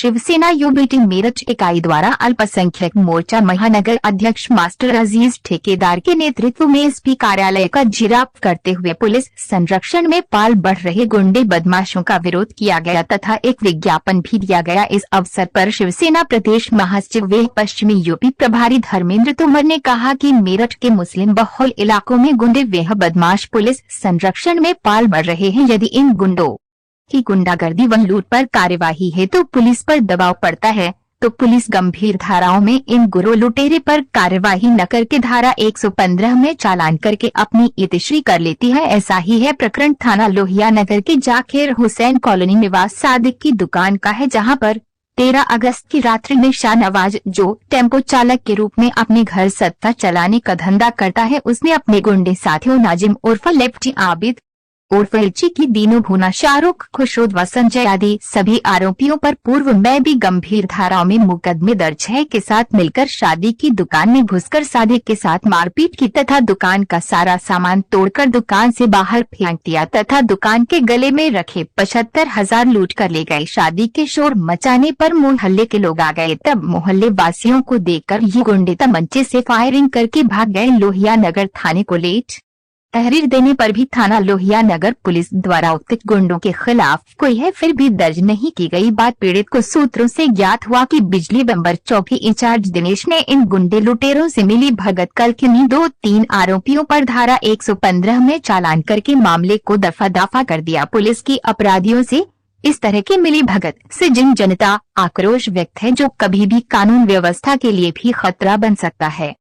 Shiv Sena UBT Meerut इकाई द्वारा अल्पसंख्यक मोर्चा महानगर अध्यक्ष मास्टर अजीज ठेकेदार के नेतृत्व में एसपी कार्यालय का घेराव करते हुए पुलिस संरक्षण में पाल बढ़ रहे गुंडे बदमाशों का विरोध किया गया तथा एक विज्ञापन भी दिया गया। इस अवसर पर शिवसेना प्रदेश महासचिव व पश्चिमी यूपी प्रभारी धर्मेंद्र तोमर ने कहा कि मेरठ के मुस्लिम बहुल इलाकों में गुंडे व बदमाश पुलिस संरक्षण में पाल बढ़ रहे हैं। यदि इन गुंडों की गुंडागर्दी व लूट पर कार्यवाही है तो पुलिस पर दबाव पड़ता है, तो पुलिस गंभीर धाराओं में इन गुरो लुटेरे पर कार्यवाही न करके धारा 115 में चालान करके अपनी इतिश्री कर लेती है। ऐसा ही है प्रकरण थाना लोहिया नगर के जाकिर हुसैन कॉलोनी निवास सादिक की दुकान का है, जहां पर 13 अगस्त की रात्रि में शाहनवाज, जो टेम्पो चालक के रूप में अपने घर सत्ता चलाने का धंधा करता है, उसने अपने गुंडे साथियों नाजिम उर्फ लेफ्टी आबिद उर्फ एलची की दीनों भूना, शाहरुख, खुशरोद व संजय आदि सभी आरोपियों पर पूर्व में भी गंभीर धाराओं में मुकदमे दर्ज है के साथ मिलकर शादी की दुकान में घुसकर सादिक के साथ मारपीट की तथा दुकान का सारा सामान तोड़कर दुकान से बाहर फेंक दिया तथा दुकान के गले में रखे 75,000 लूट कर ले गए। शादी के शोर मचाने पर मोहल्ले के लोग आ गए, तब मोहल्ले वासियों को देखकर ये गुंडे तमंचे से फायरिंग करके भाग गए। लोहिया नगर थाने को लेट तहरीर देने पर भी थाना लोहिया नगर पुलिस द्वारा उक्त गुंडों के खिलाफ कोई है फिर भी दर्ज नहीं की गई। बात पीड़ित को सूत्रों से ज्ञात हुआ कि बिजली बम्बर चौकी इंचार्ज दिनेश ने इन गुंडे लुटेरों से मिली भगत कल किन्हीं 2-3 आरोपियों पर धारा 115 में चालान करके मामले को दफा दफा कर दिया। पुलिस की अपराधियों से इस तरह की मिली भगत से जनता आक्रोश व्यक्त है, जो कभी भी कानून व्यवस्था के लिए भी खतरा बन सकता है।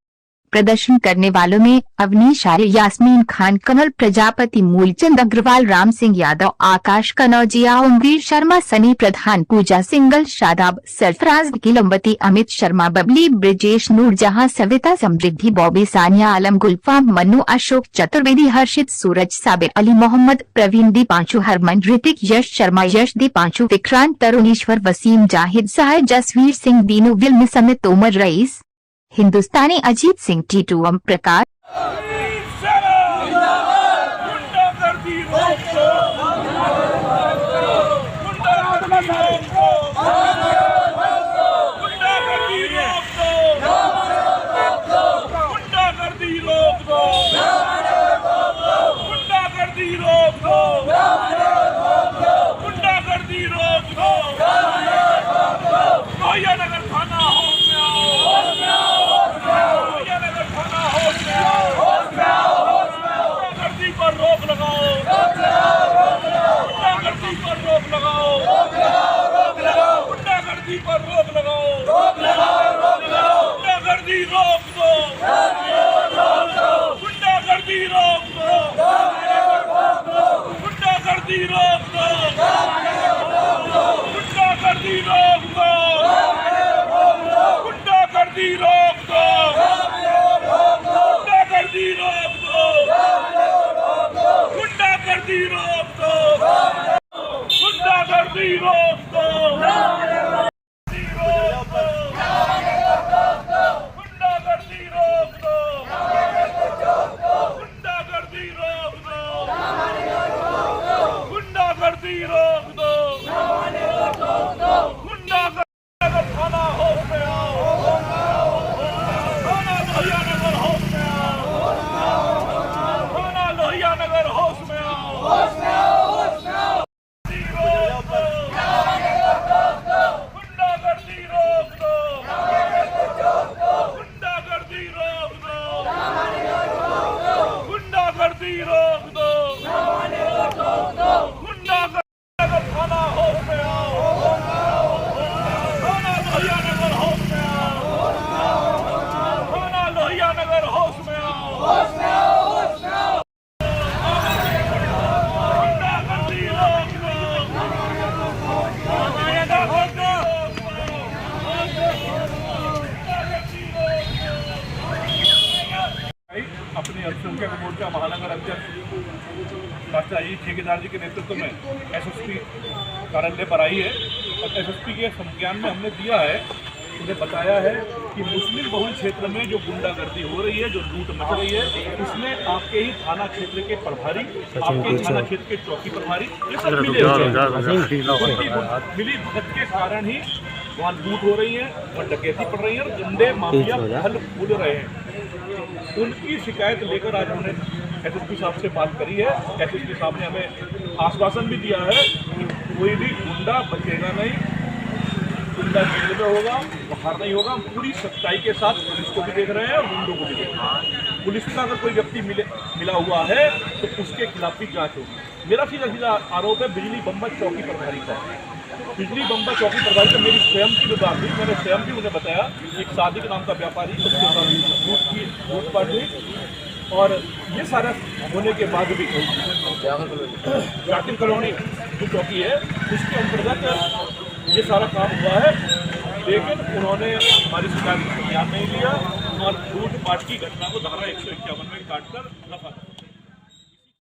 प्रदर्शन करने वालों में अवनीश आर्य, यास्मीन खान, कमल प्रजापति, मूलचंद अग्रवाल, राम सिंह यादव, आकाश कनौजिया, ओमवीर शर्मा, सनी प्रधान, पूजा सिंगल, शादाब, सरफराज, किलम्बती, अमित शर्मा, बबली, ब्रिजेश, नूरजहां, सविता, समृद्धि, बॉबी, सानिया आलम, गुलफाम, मन्नू, अशोक चतुर्वेदी, हर्षित, सूरज, साबिर अली, मोहम्मद, प्रवीण, दीपांशु, हरमन, ऋतिक, यश शर्मा, यश, दीपांशु, विक्रांत, तरुणीश्वर, वसीम, जाहिद, साहिर, जसवीर सिंह, दीनू, विल्म समेत तोमर, रईस, हिंदुस्तानी, अजीत सिंह, टीटू, ओम प्रकाश। अपने अल्पसंख्यक मोर्चा महानगर अध्यक्ष मास्टर अजीज ठेकेदार जी के नेतृत्व में एसएसपी कार्यालय पर आई है और एसएसपी के संज्ञान में हमने दिया है, उन्हें बताया है कि मुस्लिम बहुल क्षेत्र में जो गुंडागर्दी हो रही है, जो लूट मच रही है, इसमें आपके ही थाना क्षेत्र के प्रभारी, आपके ही थाना क्षेत्र के चौकी प्रभारी, ये सब मिली भगत के कारण ही वहाँ लूट हो रही है और डकैती पड़ रही है और गुंडे माफिया फल फूल रहे हैं। उनकी शिकायत लेकर आज हमने एसएसपी साहब से बात करी है। एसएसपी साहब ने हमें आश्वासन भी दिया है कि कोई भी गुंडा बचेगा नहीं, गुंडा जेल में होगा, बाहर नहीं होगा। हम पूरी सच्चाई के साथ पुलिस को भी देख रहे हैं और गुंडों को भी देख रहे हैं। पुलिस में अगर कोई व्यक्ति मिला हुआ है तो उसके खिलाफ भी जांच होगी। मेरा सीधा आरोप है बिजली बम्बा चौकी प्रभारी का। बिजली बम्बा चौकी प्रभारी का मेरी स्वयं की बात हुई, मैंने स्वयं भी उन्हें बताया। एक सादिक नाम का व्यापारी उसके साथ लूटपाट हुई और ये सारा होने के बाद भी जाकिर कॉलोनी जो चौकी है उसके अंतर्गत ये सारा काम हुआ है, लेकिन उन्होंने हमारी शिकायत को ध्यान नहीं दिया और लूटपाट की घटना को धारा 151 में काटकर रखा।